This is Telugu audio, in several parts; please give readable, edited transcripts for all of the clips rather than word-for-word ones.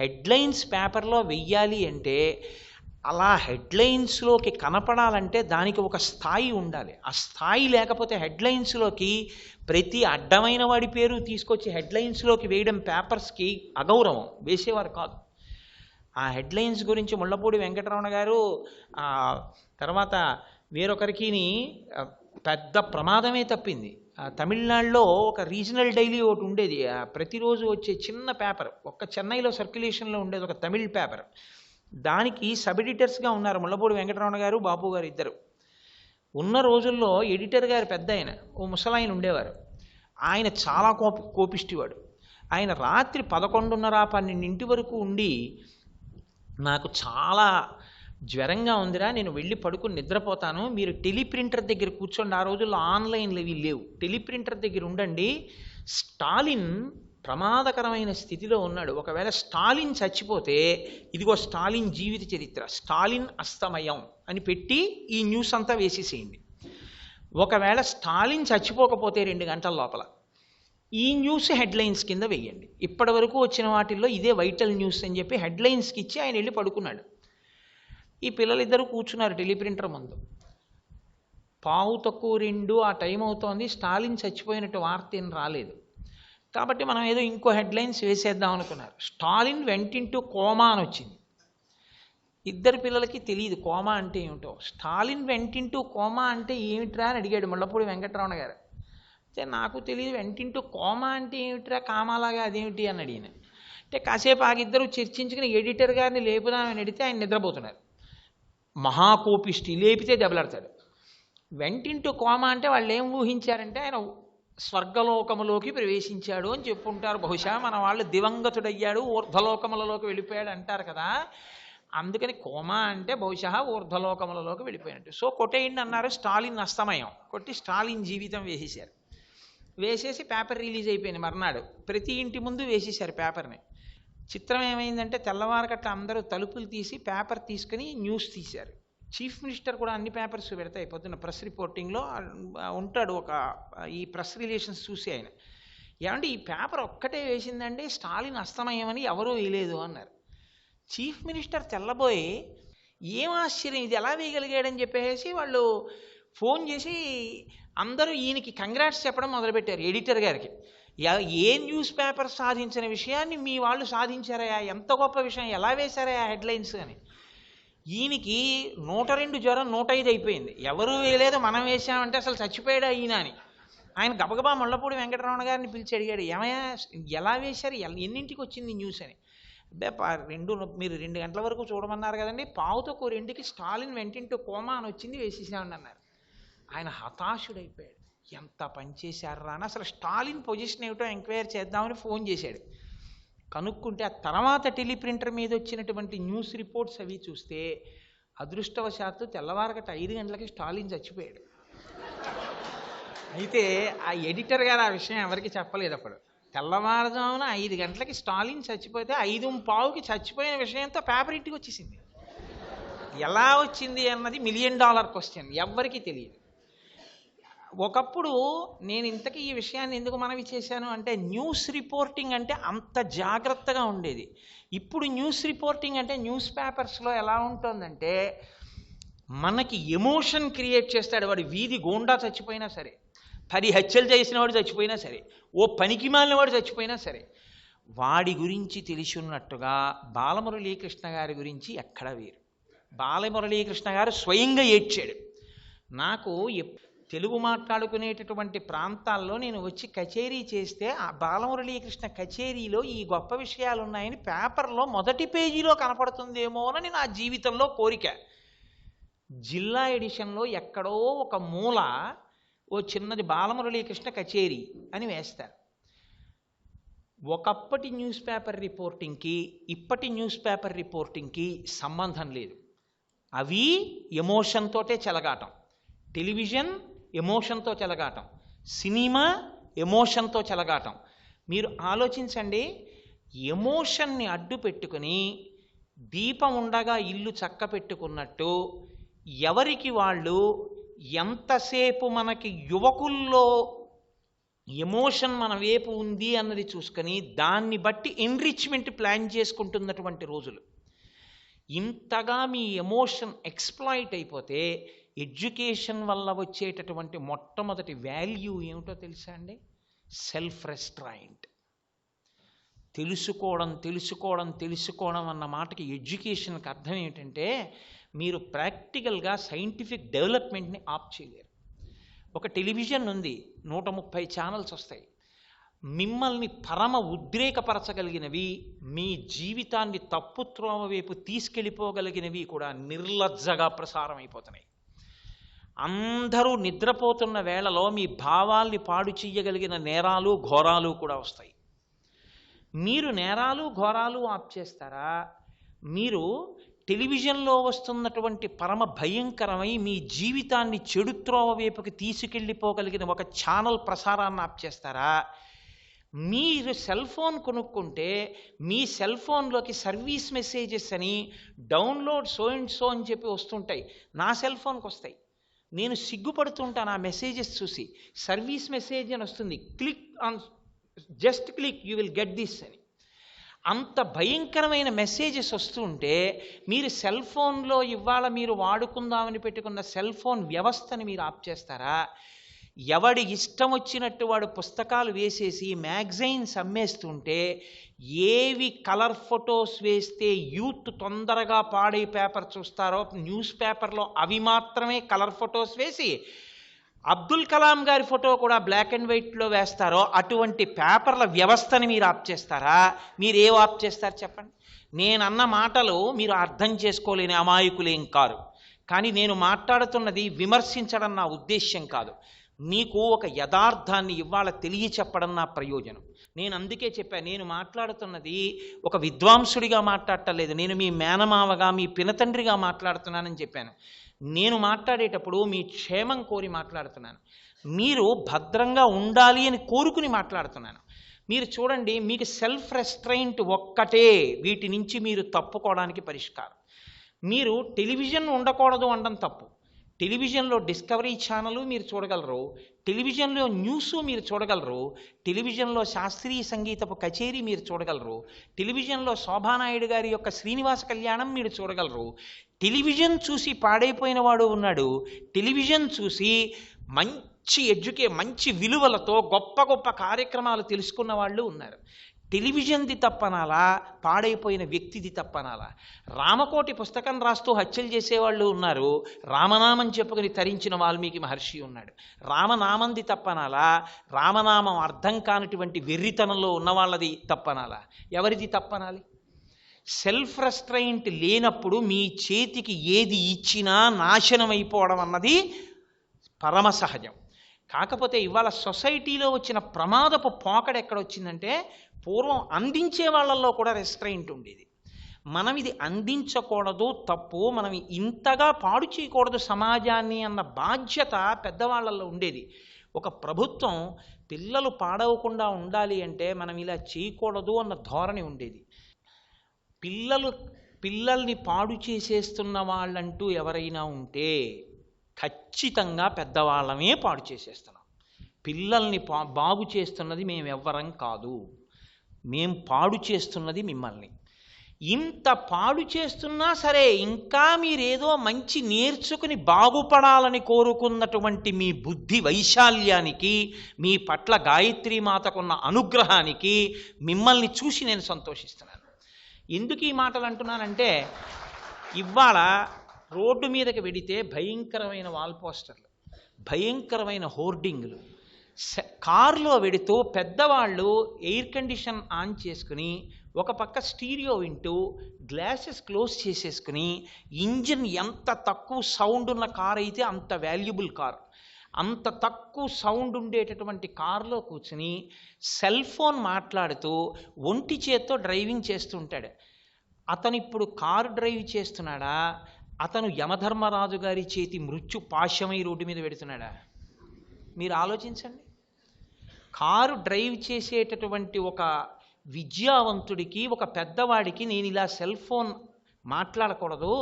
హెడ్లైన్స్ పేపర్లో వెయ్యాలి అంటే అలా హెడ్లైన్స్లోకి కనపడాలంటే దానికి ఒక స్థాయి ఉండాలి. ఆ స్థాయి లేకపోతే హెడ్లైన్స్లోకి ప్రతి అడ్డమైన వాడి పేరు తీసుకొచ్చి హెడ్లైన్స్లోకి వేయడం పేపర్స్కి అగౌరవం, వేసేవారు కాదు. ఆ హెడ్లైన్స్ గురించి ముళ్ళపూడి వెంకటరమణ గారు తర్వాత వేరొకరికి పెద్ద ప్రమాదమే తప్పింది. తమిళనాడులో ఒక రీజనల్ డైలీ ఒకటి ఉండేది, ప్రతిరోజు వచ్చే చిన్న పేపర్, ఒక్క చెన్నైలో సర్క్యులేషన్లో ఉండేది ఒక తమిళ్ పేపర్. దానికి సబ్ ఎడిటర్స్గా ఉన్నారు ముళ్ళపూడి వెంకటరమణ గారు, బాబు గారు ఇద్దరు. ఉన్న రోజుల్లో ఎడిటర్ గారు పెద్ద ఆయన, ఓ ముసలాయన ఉండేవారు. ఆయన చాలా కోపిష్టివాడు. ఆయన రాత్రి 11:30-12 వరకు ఉండి, నాకు చాలా జ్వరంగా ఉందిరా, నేను వెళ్ళి పడుకుని నిద్రపోతాను, మీరు టెలిప్రింటర్ దగ్గర కూర్చోండి. ఆ రోజుల్లో ఆన్లైన్లు ఇవి లేవు, టెలిప్రింటర్ దగ్గర ఉండండి, స్టాలిన్ ప్రమాదకరమైన స్థితిలో ఉన్నాడు, ఒకవేళ స్టాలిన్ చచ్చిపోతే ఇదిగో స్టాలిన్ జీవిత చరిత్ర, స్టాలిన్ అస్తమయం అని పెట్టి ఈ న్యూస్ అంతా వేసేసేయండి. ఒకవేళ స్టాలిన్ చచ్చిపోకపోతే 2 గంటల లోపల ఈ న్యూస్ హెడ్లైన్స్ కింద వేయండి. ఇప్పటి వరకు వచ్చిన వాటిల్లో ఇదే వైటల్ న్యూస్ అని చెప్పి హెడ్లైన్స్కి ఇచ్చి ఆయన వెళ్ళి పడుకున్నాడు. ఈ పిల్లలిద్దరూ కూర్చున్నారు టెలిప్రింటర్ ముందు. 1:15 ఆ టైం అవుతోంది, స్టాలిన్ చచ్చిపోయినట్టు వార్త ఏం రాలేదు. కాబట్టి మనం ఏదో ఇంకో హెడ్లైన్స్ వేసేద్దాం అనుకున్నారు. స్టాలిన్ వెంట్ ఇంటూ కోమా అని వచ్చింది. ఇద్దరు పిల్లలకి తెలియదు కోమా అంటే ఏమిటో. స్టాలిన్ వెంట్ ఇంటూ కోమా అంటే ఏమిట్రా అని అడిగాడు ముళ్ళపూడి వెంకటరమణ గారు. అయితే నాకు తెలియదు, వెంట్ ఇంటూ కోమా అంటే ఏమిట్రా, కామాలాగా అదేమిటి అని అడిగిన. అంటే కాసేపు ఆగిద్దరు చర్చించుకుని ఎడిటర్ గారిని లేపుదామని అడిగితే ఆయన నిద్రపోతున్నారు. మహాకోపిష్టి, లేపితే దెబ్బలాడతాడు. వెంట్ ఇంటూ కోమా అంటే వాళ్ళు ఏం ఊహించారంటే ఆయన స్వర్గలోకములోకి ప్రవేశించాడు అని చెప్పుంటారు. బహుశా మన వాళ్ళు దివంగతుడయ్యాడు, ఊర్ధ్వలోకములలోకి వెళ్ళిపోయాడు అంటారు కదా, అందుకని కోమా అంటే బహుశా ఊర్ధ్వలోకములలోకి వెళ్ళిపోయినట్టు. సో కొట్టేయండి అన్నారు. స్టాలిన్ అస్తమయం కొట్టి స్టాలిన్ జీవితం వేసేశారు. వేసేసి పేపర్ రిలీజ్ అయిపోయింది. మర్నాడు ప్రతి ఇంటి ముందు వేసేశారు పేపర్ని. చిత్రం ఏమైందంటే తెల్లవారకట్ల అందరూ తలుపులు తీసి పేపర్ తీసుకుని న్యూస్ తీశారు. చీఫ్ మినిస్టర్ కూడా అన్ని పేపర్స్ పెడతాయి, పొద్దున్న ప్రెస్ రిపోర్టింగ్లో ఉంటాడు, ఒక ఈ ప్రెస్ రిలేషన్స్ చూసి ఆయన, ఏమంటే ఈ పేపర్ ఒక్కటే వేసిందండి, స్టాలిన్ అస్తమయం అని ఎవరూ వేయలేదు అన్నారు. చీఫ్ మినిస్టర్ తెల్లబోయి ఏం ఆశ్చర్యం, ఇది ఎలా వేయగలిగాడని చెప్పేసి వాళ్ళు ఫోన్ చేసి అందరూ ఈయనకి కంగ్రాట్స్ చెప్పడం మొదలుపెట్టారు ఎడిటర్ గారికి. ఏ న్యూస్ పేపర్ సాధించిన విషయాన్ని మీ వాళ్ళు సాధించారయా, ఎంత గొప్ప విషయం, ఎలా వేశారయా హెడ్లైన్స్ అని. ఈయనకి 102 జ్వరం 105 అయిపోయింది. ఎవరూ వేయలేదు, మనం వేసామంటే అసలు చచ్చిపోయాడా ఈయన అని. ఆయన గబగబా ముళ్ళపూడి వెంకటరమణ గారిని పిలిచి అడిగాడు, ఏమయ్యా ఎలా వేశారు, ఎన్నింటికి వచ్చింది న్యూస్ అని. మీరు 2 గంటల వరకు చూడమన్నారు కదండి, 1:45కి స్టాలిన్ వెంట్ ఇంటూ కోమా అని వచ్చింది, వేసేసామని అన్నారు. ఆయన హతాశుడైపోయాడు. ఎంత పనిచేశారా అని అసలు స్టాలిన్ పొజిషన్ ఏమిటో ఎంక్వైరీ చేద్దామని ఫోన్ చేశాడు. కనుక్కుంటే ఆ తర్వాత టెలిప్రింటర్ మీద వచ్చినటువంటి న్యూస్ రిపోర్ట్స్ అవి చూస్తే అదృష్టవశాత్తు తెల్లవారగట 5 గంటలకి స్టాలిన్ చచ్చిపోయాడు. అయితే ఆ ఎడిటర్ గారు ఆ విషయం ఎవరికి చెప్పలేదు. అప్పుడు తెల్లవారుజామున 5 గంటలకి స్టాలిన్ చచ్చిపోతే 5:15కి చచ్చిపోయిన విషయంతో పేపర్ ఇంటికి వచ్చేసింది. ఎలా వచ్చింది అన్నది $1 మిలియన్ క్వశ్చన్, ఎవ్వరికీ తెలియదు. ఒకప్పుడు నేను ఇంతకీ ఈ విషయాన్ని ఎందుకు మనవి చేశాను అంటే, న్యూస్ రిపోర్టింగ్ అంటే అంత జాగ్రత్తగా ఉండేది. ఇప్పుడు న్యూస్ రిపోర్టింగ్ అంటే న్యూస్ పేపర్స్లో ఎలా ఉంటుందంటే, మనకి ఎమోషన్ క్రియేట్ చేస్తాడు. వాడు వీధి గోండా చచ్చిపోయినా సరే, 10 హత్యలు చేసిన వాడు చచ్చిపోయినా సరే, ఓ పనికి మాలిన వాడు చచ్చిపోయినా సరే, వాడి గురించి తెలిసి ఉన్నట్టుగా బాలమురళీకృష్ణ గారి గురించి ఎక్కడ వేరు. బాలమురళీకృష్ణ గారు స్వయంగా ఏడ్చాడు. నాకు తెలుగు మాట్లాడుకునేటటువంటి ప్రాంతాల్లో నేను వచ్చి కచేరీ చేస్తే ఆ బాలమురళీకృష్ణ కచేరీలో ఈ గొప్ప విషయాలు ఉన్నాయని పేపర్లో మొదటి పేజీలో కనపడుతుందేమోనని నా జీవితంలో కోరిక. జిల్లా ఎడిషన్లో ఎక్కడో ఒక మూల ఓ చిన్నది బాలమురళీకృష్ణ కచేరీ అని వేస్తారు. ఒకప్పటి న్యూస్ పేపర్ రిపోర్టింగ్కి ఇప్పటి న్యూస్ పేపర్ రిపోర్టింగ్కి సంబంధం లేదు. అవి ఎమోషన్తోటే చెలగాటం. టెలివిజన్ ఎమోషన్తో చెలగాటం, సినిమా ఎమోషన్తో చెలగాటం. మీరు ఆలోచించండి, ఎమోషన్ని అడ్డు పెట్టుకుని దీపం ఉండగా ఇల్లు చక్క పెట్టుకున్నట్టు ఎవరికి వాళ్ళు ఎంతసేపు మనకి యువకుల్లో ఎమోషన్ మన వైపు ఉంది అన్నది చూసుకొని దాన్ని బట్టి ఎన్రిచ్మెంట్ ప్లాన్ చేసుకుంటున్నటువంటి రోజులు. ఇంతగా మీ ఎమోషన్ ఎక్స్ప్లాయిట్ అయిపోతే ఎడ్యుకేషన్ వల్ల వచ్చేటటువంటి మొట్టమొదటి వాల్యూ ఏమిటో తెలుసా అండి? Self restraint. తెలుసుకోవడం అన్న మాటకి ఎడ్యుకేషన్కి అర్థం ఏమిటంటే మీరు ప్రాక్టికల్గా సైంటిఫిక్ డెవలప్మెంట్ని ఆప్ చేయలేరు. ఒక టెలివిజన్ ఉంది, 130 ఛానల్స్ వస్తాయి. మిమ్మల్ని పరమ ఉద్రేకపరచగలిగినవి, మీ జీవితాన్ని తప్పుత్రోవ వైపు తీసుకెళ్ళిపోగలిగినవి కూడా నిర్లజ్జగా ప్రసారం అయిపోతున్నాయి. అందరూ నిద్రపోతున్న వేళలో మీ భావాల్ని పాడు చెయ్యగలిగిన నేరాలు ఘోరాలు కూడా వస్తాయి. మీరు నేరాలు ఘోరాలు ఆప్ చేస్తారా? మీరు టెలివిజన్లో వస్తున్నటువంటి పరమ భయంకరమై మీ జీవితాన్ని చెడుత్రోవ వైపుకి తీసుకెళ్ళిపోగలిగిన ఒక ఛానల్ ప్రసారాన్ని ఆప్ చేస్తారా? మీరు సెల్ ఫోన్ కొనుక్కుంటే మీ సెల్ ఫోన్లోకి సర్వీస్ మెసేజెస్ అని డౌన్లోడ్ సో అండ్ సో అని చెప్పి వస్తుంటాయి. నా సెల్ ఫోన్కి వస్తాయి. నేను సిగ్గుపడుతుంటాను ఆ మెసేజెస్ చూసి. సర్వీస్ మెసేజ్ అని వస్తుంది, click on, just click you will get this అని. అంత భయంకరమైన మెసేజెస్ వస్తుంటే మీరు సెల్ ఫోన్లో ఇవాళ మీరు వాడుకుందామని పెట్టుకున్న సెల్ ఫోన్ వ్యవస్థని మీరు ఆప్ చేస్తారా? ఎవడి ఇష్టం వచ్చినట్టు వాడు పుస్తకాలు వేసేసి మ్యాగజైన్స్ అమ్మేస్తుంటే ఏవి కలర్ ఫొటోస్ వేస్తే యూత్ తొందరగా పాడే పేపర్ చూస్తారో న్యూస్ పేపర్లో అవి మాత్రమే కలర్ ఫొటోస్ వేసి అబ్దుల్ కలాం గారి ఫోటో కూడా బ్లాక్ అండ్ వైట్లో వేస్తారో అటువంటి పేపర్ల వ్యవస్థని మీరు ఆప్ చేస్తారా? మీరు ఏం ఆప్ చేస్తారు చెప్పండి? నేనన్న మాటలు మీరు అర్థం చేసుకోలేని అమాయకులేం కారు. కానీ నేను మాట్లాడుతున్నది విమర్శించడం నా ఉద్దేశ్యం కాదు. నీకు ఒక యథార్థాన్ని ఇవాళ తెలియచెప్పడం నా ప్రయోజనం. నేను అందుకే చెప్పాను, నేను మాట్లాడుతున్నది ఒక విద్వాంసుడిగా మాట్లాడటం లేదు. నేను మీ మేనమావగా మీ పినతండ్రిగా మాట్లాడుతున్నానని చెప్పాను. నేను మాట్లాడేటప్పుడు మీ క్షేమం కోరి మాట్లాడుతున్నాను. మీరు భద్రంగా ఉండాలి అని కోరుకుని మాట్లాడుతున్నాను. మీరు చూడండి, మీకు సెల్ఫ్ రెస్ట్రైంట్ ఒక్కటే వీటి నుంచి మీరు తప్పుకోవడానికి పరిష్కారం. మీరు టెలివిజన్ ఉండకూడదు అనడం తప్పు. టెలివిజన్లో డిస్కవరీ ఛానల్ మీరు చూడగలరు, టెలివిజన్లో న్యూస్ మీరు చూడగలరు, టెలివిజన్లో శాస్త్రీయ సంగీతపు కచేరీ మీరు చూడగలరు, టెలివిజన్లో శోభానాయుడు గారి యొక్క శ్రీనివాస కళ్యాణం మీరు చూడగలరు. టెలివిజన్ చూసి పాడైపోయిన వాడు ఉన్నాడు, టెలివిజన్ చూసి మంచి విలువలతో గొప్ప గొప్ప కార్యక్రమాలు తెలుసుకున్న వాళ్ళు ఉన్నారు. టెలివిజన్ది తప్పనాలా, పాడైపోయిన వ్యక్తిది తప్పనాలా? రామకోటి పుస్తకం రాస్తూ హత్యలు చేసేవాళ్ళు ఉన్నారు, రామనామం చెప్పుకుని తరించిన వాల్మీకి మహర్షి ఉన్నాడు. రామనామంది తప్పనాలా, రామనామం అర్థం కానటువంటి వెర్రితనంలో ఉన్నవాళ్ళది తప్పనాలా? ఎవరిది తప్పనాలి? సెల్ఫ్ రెస్ట్రైంట్ లేనప్పుడు మీ చేతికి ఏది ఇచ్చినా నాశనం అయిపోవడం అన్నది పరమ సహజం. కాకపోతే ఇవాళ సొసైటీలో వచ్చిన ప్రమాదపు పోకడ ఎక్కడొచ్చిందంటే, పూర్వం అందించే వాళ్ళల్లో కూడా రెస్ట్రైంట్ ఉండేది. మనం ఇది అందించకూడదు, తప్పు, మనం ఇంతగా పాడు చేయకూడదు సమాజాన్ని అన్న బాధ్యత పెద్దవాళ్ళల్లో ఉండేది. ఒక ప్రభుత్వం పిల్లలు పాడవకుండా ఉండాలి అంటే మనం ఇలా చేయకూడదు అన్న ధోరణి ఉండేది. పిల్లల్ని పాడు చేసేస్తున్న వాళ్ళంటూ ఎవరైనా ఉంటే ఖచ్చితంగా పెద్దవాళ్ళమే పాడు చేసేస్తున్నాం. పిల్లల్ని బాగు చేస్తున్నది మేమెవ్వరం కాదు, మేం పాడు చేస్తున్నది మిమ్మల్ని. ఇంత పాడు చేస్తున్నా సరే ఇంకా మీరేదో మంచి నేర్చుకుని బాగుపడాలని కోరుకున్నటువంటి మీ బుద్ధి వైశాల్యానికి, మీ పట్ల గాయత్రీమాతకున్న అనుగ్రహానికి మిమ్మల్ని చూసి నేను సంతోషిస్తున్నాను. ఎందుకు ఈ మాటలు అంటున్నానంటే, ఇవాళ రోడ్డు మీదకి వెడితే భయంకరమైన వాల్ పోస్టర్లు, భయంకరమైన హోర్డింగ్లు, కారులో వెడుతూ పెద్దవాళ్ళు ఎయిర్ కండిషన్ ఆన్ చేసుకుని ఒక పక్క స్టీరియో వింటూ గ్లాసెస్ క్లోజ్ చేసేసుకుని, ఇంజిన్ ఎంత తక్కువ సౌండ్ ఉన్న కార్ అయితే అంత వాల్యుబుల్ కార్, అంత తక్కువ సౌండ్ ఉండేటటువంటి కారులో కూర్చుని సెల్ ఫోన్ మాట్లాడుతూ ఒంటి చేత్తో డ్రైవింగ్ చేస్తుంటాడు. అతను ఇప్పుడు కారు డ్రైవ్ చేస్తున్నాడా, అతను యమధర్మరాజు గారి చేతి మృత్యు పాశమై రోడ్డు మీద పెడుతున్నాడా? మీరు ఆలోచించండి. కారు డ్రైవ్ చేసేటటువంటి ఒక విద్యావంతుడికి, ఒక పెద్దవాడికి నేను ఇలా సెల్ ఫోన్ మాట్లాడకూడదు,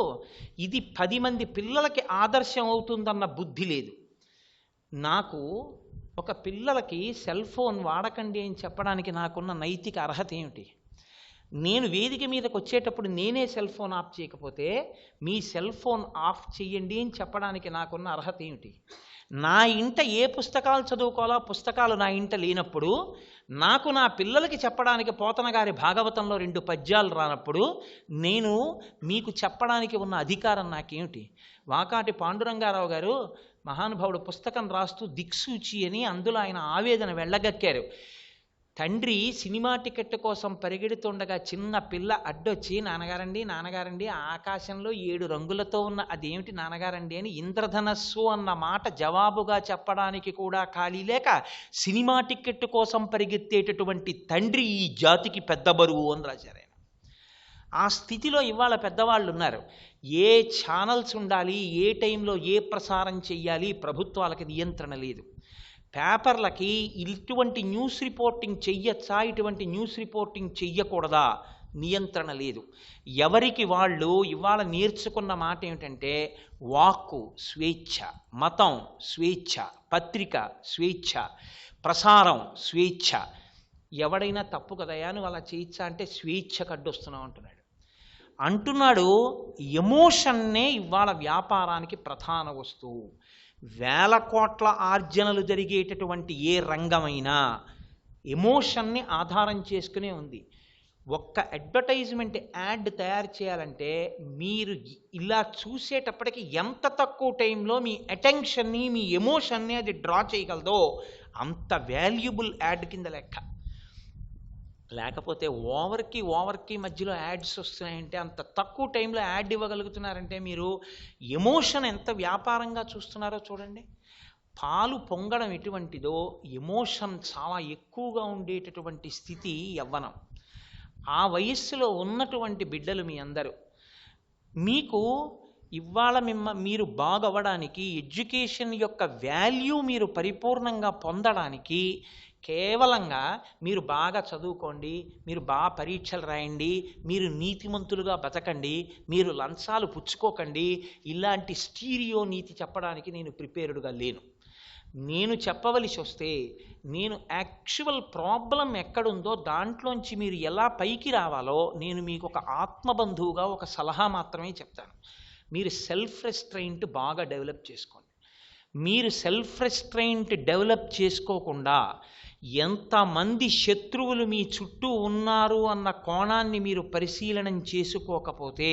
ఇది 10 మంది పిల్లలకి ఆదర్శం అవుతుందన్న బుద్ధి లేదు. నాకు ఒక పిల్లలకి సెల్ ఫోన్ వాడకండి అని చెప్పడానికి నాకున్న నైతిక అర్హత ఏమిటి? నేను వేదిక మీదకి వచ్చేటప్పుడు నేనే సెల్ ఫోన్ ఆఫ్ చేయకపోతే మీ సెల్ ఫోన్ ఆఫ్ చెయ్యండి అని చెప్పడానికి నాకున్న అర్హత ఏమిటి? నా ఇంట ఏ పుస్తకాలు చదువుకోవాలో పుస్తకాలు నా ఇంట లేనప్పుడు, నాకు నా పిల్లలకి చెప్పడానికి పోతన గారి భాగవతంలో 2 పద్యాలు రానప్పుడు నేను మీకు చెప్పడానికి ఉన్న అధికారం నాకేమిటి? వాకాటి పాండురంగారావు గారు మహానుభావుడు పుస్తకం రాస్తూ దిక్సూచి అని అందులో ఆయన ఆవేదన వెళ్ళగక్కారు. తండ్రి సినిమా టికెట్ కోసం పరిగెడుతుండగా చిన్న పిల్ల అడ్డొచ్చి, నాన్నగారండి ఆకాశంలో 7 రంగులతో ఉన్న అదేమిటి నాన్నగారండి అని ఇంద్రధనస్సు అన్న మాట జవాబుగా చెప్పడానికి కూడా ఖాళీ లేక సినిమా టికెట్ కోసం పరిగెత్తేటటువంటి తండ్రి ఈ జాతికి పెద్ద బరువు అని రాశారు ఆయన. ఆ స్థితిలో ఇవాళ పెద్దవాళ్ళు ఉన్నారు. ఏ ఛానల్స్ ఉండాలి, ఏ టైంలో ఏ ప్రసారం చెయ్యాలి ప్రభుత్వాలకి నియంత్రణ లేదు. పేపర్లకి ఇటువంటి న్యూస్ రిపోర్టింగ్ చెయ్యొచ్చా, ఇటువంటి న్యూస్ రిపోర్టింగ్ చెయ్యకూడదా నియంత్రణ లేదు. ఎవరికి వాళ్ళు ఇవాళ నేర్చుకున్న మాట ఏమిటంటే వాక్కు స్వేచ్ఛ, మతం స్వేచ్ఛ, పత్రిక స్వేచ్ఛ, ప్రసారం స్వేచ్ఛ. ఎవడైనా తప్పు కదయా నువ్వు అలా చేయొచ్చా అంటే స్వేచ్ఛ కడ్డొస్తున్నావు అంటున్నాడు. ఎమోషన్నే ఇవాళ వ్యాపారానికి ప్రధాన వస్తువు. 1000 కోట్ల ఆర్జనలు జరిగేటటువంటి ఏ రంగమైనా ఎమోషన్ని ఆధారం చేసుకునే ఉంది. ఒక్క అడ్వర్టైజ్మెంట్ యాడ్ తయారు చేయాలంటే మీరు ఇలా చూసేటప్పటికి ఎంత తక్కువ టైంలో మీ అటెన్షన్ని, మీ ఎమోషన్ని అది డ్రా చేయగలదో అంత వాల్యుబుల్ యాడ్ కింద లెక్క. లేకపోతే ఓవర్కి మధ్యలో యాడ్స్ వస్తున్నాయంటే, అంత తక్కువ టైంలో యాడ్ ఇవ్వగలుగుతున్నారంటే మీరు ఎమోషన్ ఎంత వ్యాపారంగా చూస్తున్నారో చూడండి. పాలు పొంగడం ఎటువంటిదో ఎమోషన్ చాలా ఎక్కువగా ఉండేటటువంటి స్థితి యవ్వనం. ఆ వయస్సులో ఉన్నటువంటి బిడ్డలు మీ అందరూ, మీకు ఇవాళ మీరు బాగవ్వడానికి, ఎడ్యుకేషన్ యొక్క వాల్యూ మీరు పరిపూర్ణంగా పొందడానికి కేవలంగా మీరు బాగా చదువుకోండి, మీరు బాగా పరీక్షలు రాయండి, మీరు నీతిమంతులుగా బతకండి, మీరు లంచాలు పుచ్చుకోకండి, ఇలాంటి స్టీరియో నీతి చెప్పడానికి నేను ప్రిపేర్డ్గా లేను. నేను చెప్పవలసి వస్తే నేను యాక్చువల్ ప్రాబ్లం ఎక్కడుందో దాంట్లోంచి మీరు ఎలా పైకి రావాలో నేను మీకు ఒక ఆత్మబంధువుగా ఒక సలహా మాత్రమే చెప్తాను. మీరు సెల్ఫ్ రెస్ట్రెయింట్ బాగా డెవలప్ చేసుకోండి. మీరు సెల్ఫ్ రెస్ట్రెయింట్ డెవలప్ చేసుకోకుండా ఎంతమంది శత్రువులు మీ చుట్టూ ఉన్నారు అన్న కోణాన్ని మీరు పరిశీలనం చేసుకోకపోతే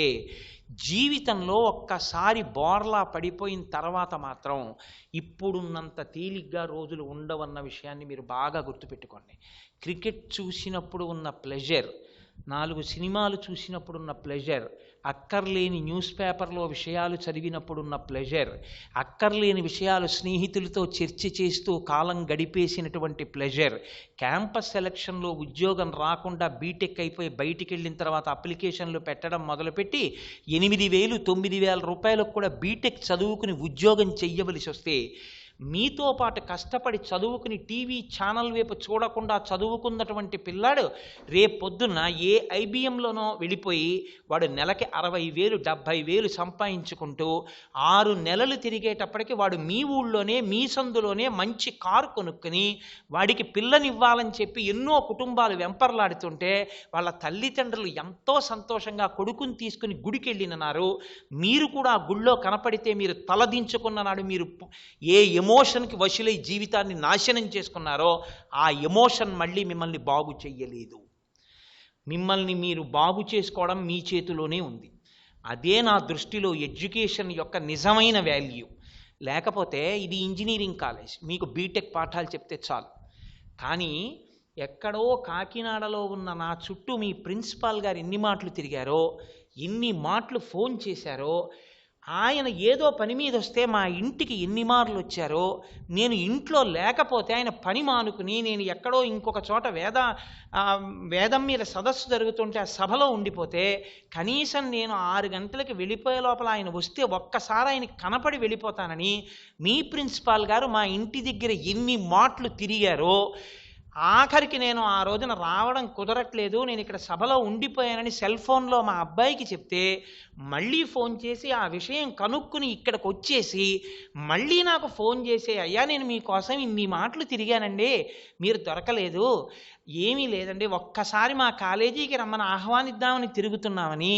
జీవితంలో ఒక్కసారి బోర్లా పడిపోయిన తర్వాత మాత్రం ఇప్పుడున్నంత తేలిగ్గా రోజులు ఉండవన్న విషయాన్ని మీరు బాగా గుర్తుపెట్టుకోండి. క్రికెట్ చూసినప్పుడు ఉన్న ప్లెజర్, 4 సినిమాలు చూసినప్పుడున్న ప్లెజర్, అక్కర్లేని న్యూస్ పేపర్లో విషయాలు చదివినప్పుడున్న ప్లెజర్, అక్కర్లేని విషయాలు స్నేహితులతో చర్చ చేస్తూ కాలం గడిపేసినటువంటి ప్లెజర్, క్యాంపస్ సెలక్షన్లో ఉద్యోగం రాకుండా బీటెక్ అయిపోయి బయటికి వెళ్ళిన తర్వాత అప్లికేషన్లు పెట్టడం మొదలుపెట్టి 8,000 9,000 రూపాయలకు కూడా బీటెక్ చదువుకుని ఉద్యోగం చెయ్యవలసి వస్తే మీతో పాటు కష్టపడి చదువుకుని టీవీ ఛానల్ వైపు చూడకుండా చదువుకున్నటువంటి పిల్లాడు రేపొద్దున్న ఏ ఐబిఎంలోనో వెళ్ళిపోయి వాడు నెలకి 60,000 70,000 సంపాదించుకుంటూ 6 నెలలు తిరిగేటప్పటికి వాడు మీ ఊళ్ళోనే మీ సందులోనే మంచి కారు కొనుక్కుని వాడికి పిల్లనివ్వాలని చెప్పి ఎన్నో కుటుంబాలు వెంపర్లాడుతుంటే వాళ్ళ తల్లిదండ్రులు ఎంతో సంతోషంగా కొడుకుని తీసుకుని గుడికి వెళ్ళినారు. మీరు కూడా ఆ గుళ్ళో కనపడితే మీరు తలదించుకున్న నాడు మీరు ఏ ఎమోషన్కి వశులై జీవితాన్ని నాశనం చేసుకున్నారో ఆ ఎమోషన్ మళ్ళీ మిమ్మల్ని బాగు చెయ్యలేదు. మిమ్మల్ని మీరు బాగు చేసుకోవడం మీ చేతిలోనే ఉంది. అదే నా దృష్టిలో ఎడ్యుకేషన్ యొక్క నిజమైన వాల్యూ. లేకపోతే ఇది ఇంజనీరింగ్ కాలేజ్, మీకు బీటెక్ పాఠాలు చెప్తే చాలు. కానీ ఎక్కడో కాకినాడలో ఉన్న నా చుట్టూ మీ ప్రిన్సిపాల్ గారు ఎన్ని మాటలు తిరిగారో, ఎన్ని మాటలు ఫోన్ చేశారో, ఆయన ఏదో పని మీద వస్తే మా ఇంటికి ఎన్ని మార్లు వచ్చారో, నేను ఇంట్లో లేకపోతే ఆయన పని మానుకుని నేను ఎక్కడో ఇంకొక చోట వేదం మీద సదస్సు జరుగుతుంటే ఆ సభలో ఉండిపోతే కనీసం నేను 6 గంటలకి వెళ్ళిపోయే లోపల ఆయన వస్తే ఒక్కసారి ఆయనకి కనపడి వెళ్ళిపోతానని మీ ప్రిన్సిపాల్ గారు మా ఇంటి దగ్గర ఎన్ని మాటలు తిరిగారో, ఆఖరికి నేను ఆ రోజున రావడం కుదరట్లేదు, నేను ఇక్కడ సభలో ఉండిపోయానని సెల్ ఫోన్లో మా అబ్బాయికి చెప్తే మళ్ళీ ఫోన్ చేసి ఆ విషయం కనుక్కుని ఇక్కడికి వచ్చేసి మళ్ళీ నాకు ఫోన్ చేసే, అయ్యా నేను మీకోసం ఇన్ని మాటలు తిరిగానండి, మీరు దొరకలేదు, ఏమీ లేదండి, ఒక్కసారి మా కాలేజీకి రమ్మని ఆహ్వానిద్దామని తిరుగుతున్నామని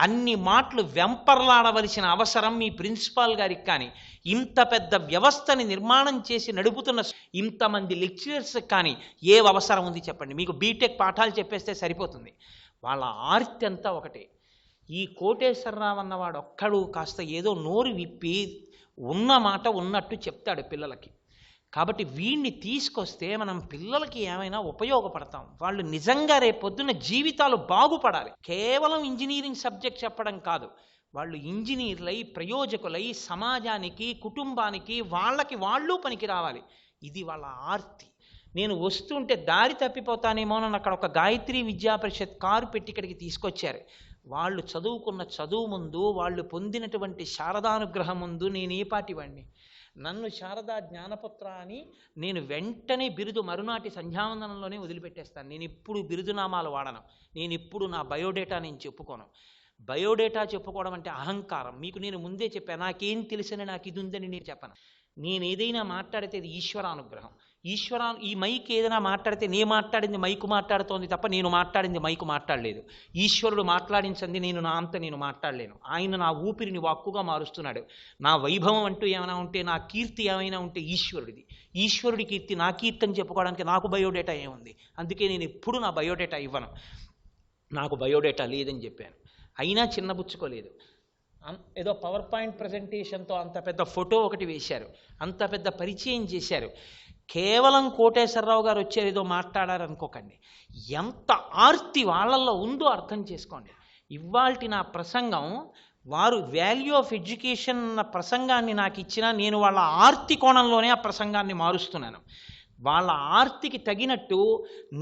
అన్ని మాటలు వెంపర్లాడవలసిన అవసరం మీ ప్రిన్సిపాల్ గారికి కానీ, ఇంత పెద్ద వ్యవస్థని నిర్మాణం చేసి నడుపుతున్న ఇంతమంది లెక్చరర్స్ కానీ ఏ అవసరం ఉంది చెప్పండి? మీకు బీటెక్ పాఠాలు చెప్పేస్తే సరిపోతుంది. వాళ్ళ ఆర్తి అంతా ఒకటే. ఈ కోటేశ్వరరావు అన్నవాడు ఒక్కడు కాస్త ఏదో నోరు విప్పి ఉన్న మాట ఉన్నట్టు చెప్తాడు పిల్లలకి. కాబట్టి వీడిని తీసుకొస్తే మనం పిల్లలకి ఏమైనా ఉపయోగపడతాం. వాళ్ళు నిజంగా రేపొద్దున జీవితాలు బాగుపడాలి. కేవలం ఇంజనీరింగ్ సబ్జెక్ట్ చెప్పడం కాదు, వాళ్ళు ఇంజనీర్లై ప్రయోజకులై సమాజానికి కుటుంబానికి వాళ్ళకి వాళ్ళు పనికి రావాలి. ఇది వాళ్ళ ఆర్తి. నేను వస్తుంటే దారి తప్పిపోతానేమోనని అక్కడ ఒక గాయత్రి విద్యా పరిషత్ కారు పెట్టి ఇక్కడికి తీసుకొచ్చారు. వాళ్ళు చదువుకున్న చదువు ముందు, వాళ్ళు పొందినటువంటి శారదానుగ్రహం ముందు నేను ఏ పాటి వాడిని? నన్ను శారదా జ్ఞానపుత్ర అని నేను వెంటనే బిరుదు మరునాటి సంధ్యావందనంలోనే వదిలిపెట్టేస్తాను. నేను ఇప్పుడు బిరుదునామాలు వాడను, నేను ఇప్పుడు నా బయోడేటా నేను చెప్పుకోను. బయోడేటా చెప్పుకోవడం అంటే అహంకారం. మీకు నేను ముందే చెప్పాను, నాకేం తెలిసిన నాకు ఇది ఉందని నేను చెప్పను. నేను ఏదైనా మాట్లాడితే ఇది ఈశ్వరానుగ్రహం. ఈ మైక్ ఏదైనా మాట్లాడితే నేను మాట్లాడింది మైకు మాట్లాడుతోంది తప్ప నేను మాట్లాడింది మైకు మాట్లాడలేదు. ఈశ్వరుడు మాట్లాడించింది నేను నా అంత నేను మాట్లాడలేను. ఆయన నా ఊపిరిని వాక్కుగా మారుస్తున్నాడు. నా వైభవం అంటూ ఏమైనా ఉంటే, నా కీర్తి ఏమైనా ఉంటే ఈశ్వరుడిది. ఈశ్వరుడి కీర్తి నా కీర్తి అని చెప్పుకోవడానికి నాకు బయోడేటా ఏముంది? అందుకే నేను ఎప్పుడు నా బయోడేటా ఇవ్వను. నాకు బయోడేటా లేదని చెప్పాను. అయినా చిన్నబుచ్చుకోలేదు. ఏదో పవర్ పాయింట్ ప్రజెంటేషన్తో అంత పెద్ద ఫోటో ఒకటి వేశారు, అంత పెద్ద పరిచయం చేశారు. కేవలం కోటేశ్వరరావు గారు వచ్చారు ఏదో మాట్లాడారనుకోకండి. ఎంత ఆర్తి వాళ్ళల్లో ఉందో అర్థం చేసుకోండి. ఇవాల్టి నా ప్రసంగం, వారు వాల్యూ ఆఫ్ ఎడ్యుకేషన్ అన్న ప్రసంగాన్ని నాకు ఇచ్చినా నేను వాళ్ళ ఆర్తి కోణంలోనే ఆ ప్రసంగాన్ని మారుస్తున్నాను. వాళ్ళ ఆర్తికి తగినట్టు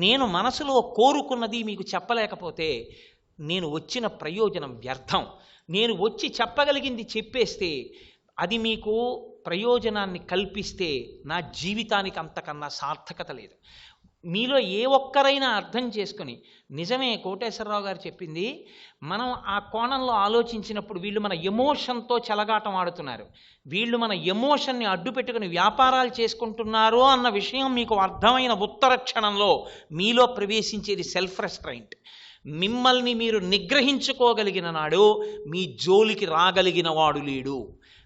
నేను మనసులో కోరుకున్నది మీకు చెప్పలేకపోతే నేను వచ్చిన ప్రయోజనం వ్యర్థం. నేను వచ్చి చెప్పగలిగింది చెప్పేస్తే అది మీకు ప్రయోజనాన్ని కల్పిస్తే నా జీవితానికి అంతకన్నా సార్థకత లేదు. మీలో ఏ ఒక్కరైనా అర్థం చేసుకుని, నిజమే కోటేశ్వరరావు గారు చెప్పింది, మనం ఆ కోణంలో ఆలోచించినప్పుడు వీళ్ళు మన ఎమోషన్తో చెలగాటం ఆడుతున్నారు, వీళ్ళు మన ఎమోషన్ని అడ్డు పెట్టుకుని వ్యాపారాలు చేసుకుంటున్నారు అన్న విషయం మీకు అర్థమైన ఉత్తర క్షణంలో మీలో ప్రవేశించేది సెల్ఫ్ రెస్ట్రైంట్. మిమ్మల్ని మీరు నిగ్రహించుకోగలిగిన నాడు మీ జోలికి రాగలిగిన వాడు లేడు.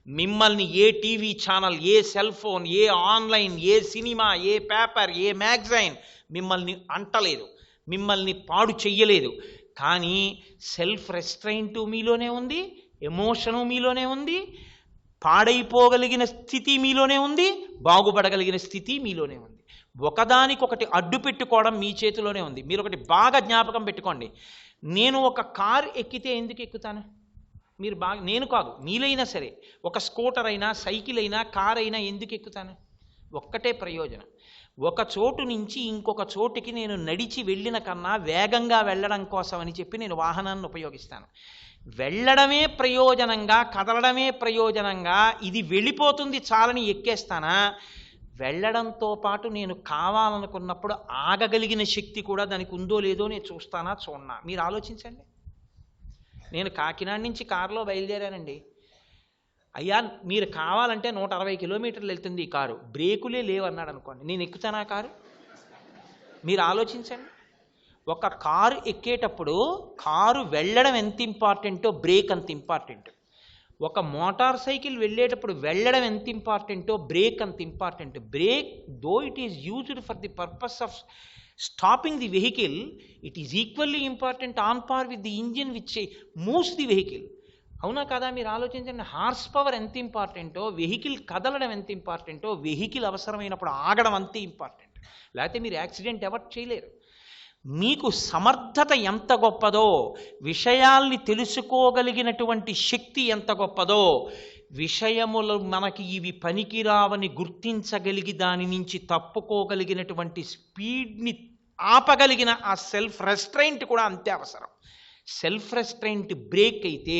మిమ్మల్ని ఏ టీవీ ఛానల్, ఏ సెల్ ఫోన్, ఏ ఆన్లైన్, ఏ సినిమా, ఏ పేపర్, ఏ మ్యాగజైన్ మిమ్మల్ని అంటలేదు, మిమ్మల్ని పాడు చెయ్యలేదు. కానీ సెల్ఫ్ రెస్ట్రైంట్ మీలోనే ఉంది, ఎమోషను మీలోనే ఉంది, పాడైపోగలిగిన స్థితి మీలోనే ఉంది, బాగుపడగలిగిన స్థితి మీలోనే ఉంది. ఒకదానికొకటి అడ్డు పెట్టుకోవడం మీ చేతిలోనే ఉంది. మీరు ఒకటి బాగా జ్ఞాపకం పెట్టుకోండి. నేను ఒక కార్ ఎక్కితే ఎందుకు ఎక్కుతాను? మీరు బాగా, నేను కాదు మీలైనా సరే, ఒక స్కూటర్ అయినా, సైకిల్ అయినా, కార్ అయినా ఎందుకు ఎక్కుతాను? ఒక్కటే ప్రయోజనం. ఒక చోటు నుంచి ఇంకొక చోటుకి నేను నడిచి వెళ్ళిన కన్నా వేగంగా వెళ్ళడం కోసం అని చెప్పి నేను వాహనాన్ని ఉపయోగిస్తాను. వెళ్ళడమే ప్రయోజనంగా, కదలడమే ప్రయోజనంగా ఇది వెళ్ళిపోతుంది చాలని ఎక్కేస్తానా? వెళ్ళడంతో పాటు నేను కావాలనుకున్నప్పుడు ఆగగలిగిన శక్తి కూడా దానికి ఉందో లేదో నేను చూస్తానా చూడనా? మీరు ఆలోచించండి. నేను కాకినాడ నుంచి కారులో బయలుదేరానండి. అయ్యా మీరు కావాలంటే 160 కిలోమీటర్లు వెళ్తుంది ఈ కారు, బ్రేకులే లేవన్నాడు అనుకోండి, నేను ఎక్కుతానా కారు? మీరు ఆలోచించండి. ఒక కారు ఎక్కేటప్పుడు కారు వెళ్ళడం ఎంత ఇంపార్టెంటో బ్రేక్ అంత ఇంపార్టెంట్. ఒక మోటార్ సైకిల్ వెళ్ళేటప్పుడు వెళ్ళడం ఎంత ఇంపార్టెంటో బ్రేక్ అంత important. Break though it is used for the purpose of stopping the vehicle, it is equally important on par with the engine which moves the vehicle. అవునా కదా? మీరు ఆలోచించండి. హార్స్ పవర్ ఎంత ఇంపార్టెంటో, వెహికల్ కదలడం ఎంత ఇంపార్టెంటో, వెహికల్ అవసరమైనప్పుడు ఆగడం అంతే ఇంపార్టెంట్. లేకపోతే మీరు యాక్సిడెంట్ అవాయిడ్ చేయలేరు. మీకు సమర్థత ఎంత గొప్పదో, విషయాల్ని తెలుసుకోగలిగినటువంటి శక్తి ఎంత గొప్పదో, విషయములు మనకి ఇవి పనికిరావని గుర్తించగలిగి దాని నుంచి తప్పుకోగలిగినటువంటి స్పీడ్ని ఆపగలిగిన ఆ సెల్ఫ్ రెస్ట్రైంట్ కూడా అంతే అవసరం. సెల్ఫ్ రెస్ట్రైంట్ బ్రేక్ అయితే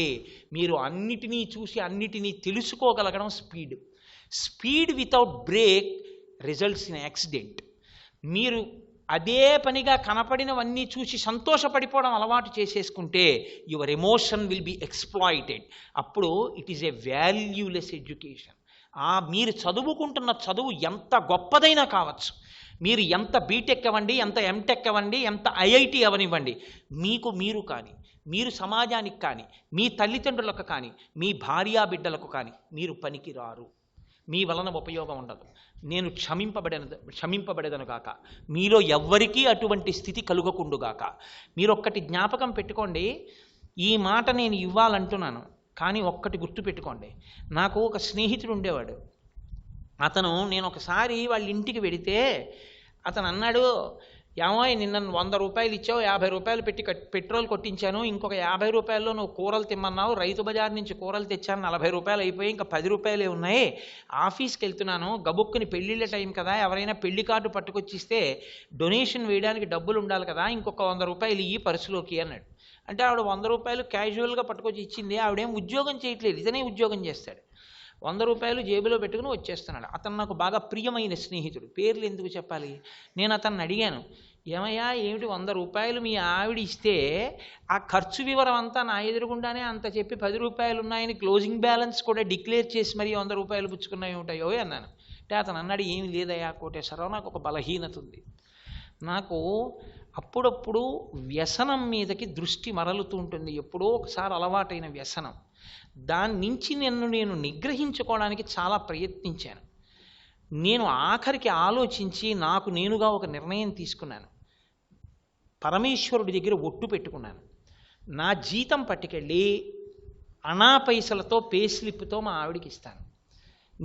మీరు అన్నిటినీ చూసి అన్నిటినీ తెలుసుకోగలగడం speed. Speed without break results in accident. మీరు అదే పనిగా కనపడినవన్నీ చూసి సంతోషపడిపోవడం అలవాటు చేసేసుకుంటే your emotion will be exploited. అప్పుడు it is a valueless education. మీరు చదువుకుంటున్న చదువు ఎంత గొప్పదైనా కావచ్చు, మీరు ఎంత బీటెక్ అవ్వండి, ఎంత ఎంటెక్ అవ్వండి, ఎంత ఐఐటి అవనివ్వండి, మీరు కానీ, మీరు సమాజానికి కానీ, మీ తల్లిదండ్రులకు కానీ, మీ భార్యా బిడ్డలకు కానీ మీరు పనికి రారు, మీ వలన ఉపయోగం ఉండదు. నేను క్షమింపబడేదను గాక, మీలో ఎవ్వరికీ అటువంటి స్థితి కలుగకుండుగాక. మీరు ఒక్కటి జ్ఞాపకం పెట్టుకోండి, ఈ మాట నేను ఇవ్వాలంటున్నాను, కానీ ఒక్కటి గుర్తుపెట్టుకోండి. నాకు ఒక స్నేహితుడు ఉండేవాడు. నేను ఒకసారి వాళ్ళ ఇంటికి వెడితే అతను అన్నాడు, ఏమో నిన్న 100 రూపాయలు ఇచ్చావు, 50 రూపాయలు పెట్టి పెట్రోల్ కొట్టించాను, ఇంకొక 50 రూపాయల్లో నువ్వు కూరలు తిమ్మన్నావు, రైతు బజార్ నుంచి కూరలు తెచ్చాను, 40 రూపాయలు అయిపోయి ఇంకా 10 రూపాయలే ఉన్నాయి, ఆఫీస్కి వెళ్తున్నాను, గబుక్కుని పెళ్ళిళ్ళ టైం కదా, ఎవరైనా పెళ్లి కార్డు పట్టుకొచ్చిస్తే డొనేషన్ వేయడానికి డబ్బులు ఉండాలి కదా, ఇంకొక 100 రూపాయలు ఇయ్యి పర్సులోకి అన్నాడు. అంటే ఆవిడ 100 రూపాయలు క్యాజువల్గా పట్టుకొచ్చి ఇచ్చింది. ఆవిడేం ఉద్యోగం చేయట్లేదు, ఇతనే ఉద్యోగం చేస్తాడు. 100 రూపాయలు జేబులో పెట్టుకుని వచ్చేస్తున్నాడు. అతను నాకు బాగా ప్రియమైన స్నేహితుడు, పేర్లు ఎందుకు చెప్పాలి. నేను అతన్ని అడిగాను, ఏమయ్యా ఏమిటి 100 రూపాయలు మీ ఆవిడ ఇస్తే ఆ ఖర్చు వివరం అంతా నా ఎదురుగుండానే అంత చెప్పి 10 రూపాయలు ఉన్నాయని క్లోజింగ్ బ్యాలెన్స్ కూడా డిక్లేర్ చేసి మరీ 100 రూపాయలు పుచ్చుకున్నాయి ఉంటాయో అన్నాను. అంటే అతను అన్నాడు, ఏమి లేదయ్యా కోటేశ్వరరావు, నాకు ఒక బలహీనత ఉంది. నాకు అప్పుడప్పుడు వ్యసనం మీదకి దృష్టి మరలుతూ ఉంటుంది, ఎప్పుడో ఒకసారి అలవాటైన వ్యసనం. దాని నుంచి నేను నిగ్రహించుకోవడానికి చాలా ప్రయత్నించాను. నేను ఆఖరికి ఆలోచించి నాకు నేనుగా ఒక నిర్ణయం తీసుకున్నాను. పరమేశ్వరుడి దగ్గర ఒట్టు పెట్టుకున్నాను, నా జీతం పట్టుకెళ్ళి అనా పైసలతో పే స్లిప్తో మా ఆవిడికి ఇస్తాను.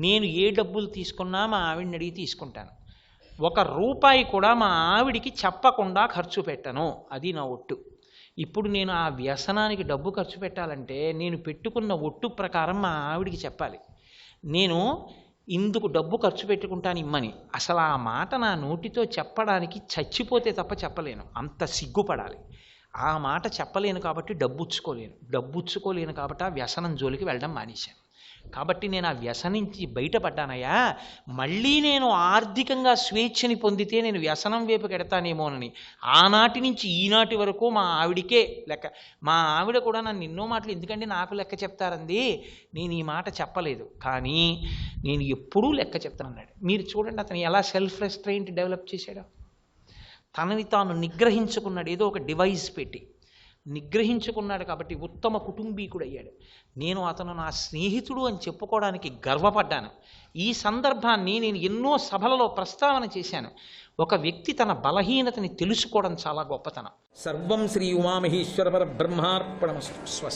నేను ఏ డబ్బులు తీసుకున్నా మా ఆవిడని అడిగి తీసుకుంటాను. 1 రూపాయి కూడా మా ఆవిడికి చెప్పకుండా ఖర్చు పెట్టను, అది నా ఒట్టు. ఇప్పుడు నేను ఆ వ్యసనానికి డబ్బు ఖర్చు పెట్టాలంటే నేను పెట్టుకున్న ఒట్టు ప్రకారం మా ఆవిడికి చెప్పాలి, నేను ఇందుకు డబ్బు ఖర్చు పెట్టుకుంటాను ఇమ్మని. అసలు ఆ మాట నా నోటితో చెప్పడానికి చచ్చిపోతే తప్ప చెప్పలేను, అంత సిగ్గుపడాలి. ఆ మాట చెప్పలేను కాబట్టి డబ్బుచ్చుకోలేను కాబట్టి ఆ వ్యసనం జోలికి వెళ్ళడం మానేశాను. కాబట్టి నేను ఆ వ్యసనించి బయటపడ్డానయ్యా. మళ్ళీ నేను ఆర్థికంగా స్వేచ్ఛని పొందితే నేను వ్యసనం వైపుకి ఎడతానేమోనని ఆనాటి నుంచి ఈనాటి వరకు మా ఆవిడికే లెక్క. మా ఆవిడ కూడా నన్ను ఎన్నో మాటలు ఎందుకంటే నాకు లెక్క చెప్తారంది, నేను ఈ మాట చెప్పలేదు, కానీ నేను ఎప్పుడూ లెక్క చెప్తానన్నాడు. మీరు చూడండి అతను ఎలా సెల్ఫ్ రెస్ట్రెయింట్ డెవలప్ చేశాడో, తనని తాను నిగ్రహించుకున్నాడు. ఏదో ఒక డివైస్ పెట్టి నిగ్రహించుకున్నాడు కాబట్టి ఉత్తమ కుటుంబీకుడు అయ్యాడు. అతను నా స్నేహితుడు అని చెప్పుకోవడానికి గర్వపడ్డాను. ఈ సందర్భాన్ని నేను ఎన్నో సభలలో ప్రస్తావన చేశాను. ఒక వ్యక్తి తన బలహీనతని తెలుసుకోవడం చాలా గొప్పతనం. సర్వం శ్రీ ఉమామహేశ్వర పరబ్రహ్మార్పణమస్తు. స్వస్తి.